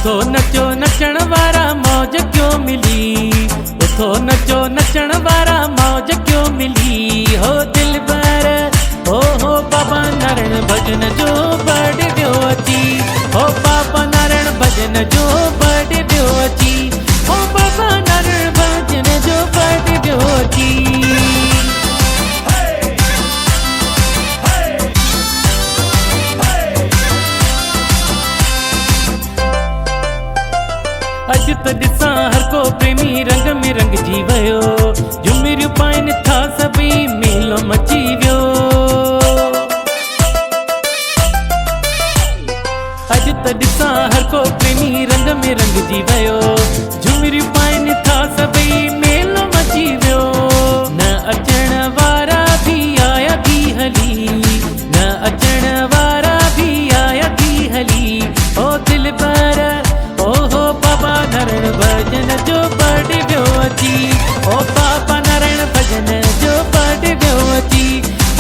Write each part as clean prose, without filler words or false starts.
उथो नचो नचण वारा मौज क्यों मिली, उथो नचो नचण वारा मौज क्यों मिली। हो दिलबर हो बाबा नारायण भजन जो बड़ वियो अची, हो बाबा नारायण भजन जो बड़ वियो अची, हो बाबा नारायण भजन जो बड़ वियो अची। अज त ॾिसां हर को प्रेमी रंग में रंगजी वियो, झुमिरियूं पाइनि था सभई मेलो मची वियो। अज त ॾिसां हर को प्रेमी रंग में रंगजी वियो, झुमिरियूं पाइनि था सभई मेलो मची वियो। न अचण वारा भी आया थी हली, न अचण वारा भी आया थी हली। ओ दिलबर हो बाबा नारायण भजन जो बड़ वियो अची, ओ बाबा नारायण भजन जो बड़ वियो अची,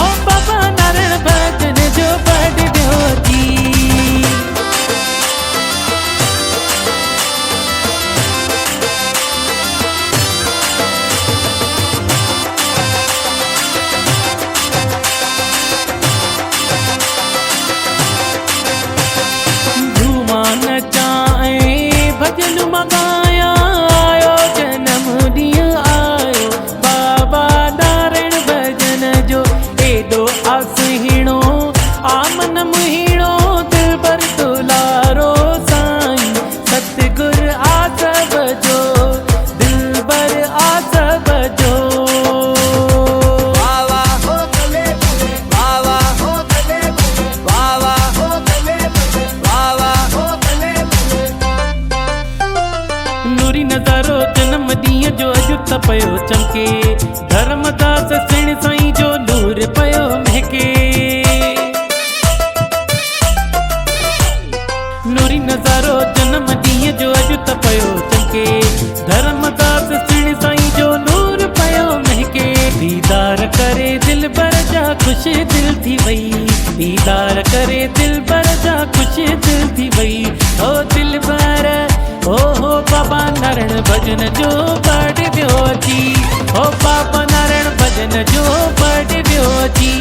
ओ बाबा नारायण भजन जो बड़ वियो अची। भजन मगाया आयो जन्म ॾींहुं आयो, बाबा नारायण भजन जो एॾो आसहीणो आमन मुहीणो दिलबर दुलारो साईं सतगुर आसब जो, दिलबर आसब जो। नूरी नज़ारो जन्म ॾींहुं जो अॼु त पियो चमके, धर्मदास सिण साईं जो नूर पियो महके। नूरी नज़ारो जन्म ॾींहुं जो अॼु त पियो चमके, धर्मदास सिण साईं जो नूर पियो महके। दीदार करे दिलबर जा ख़ुशि दिल थी वई, दीदार करे दिलबर जा ख़ुशि दिल थी वई। ओ दिलबर हो बाबा नारायण भजन जो बड़ वियो अची, हो बाबा नारायण भजन जो बड़ वियो अची।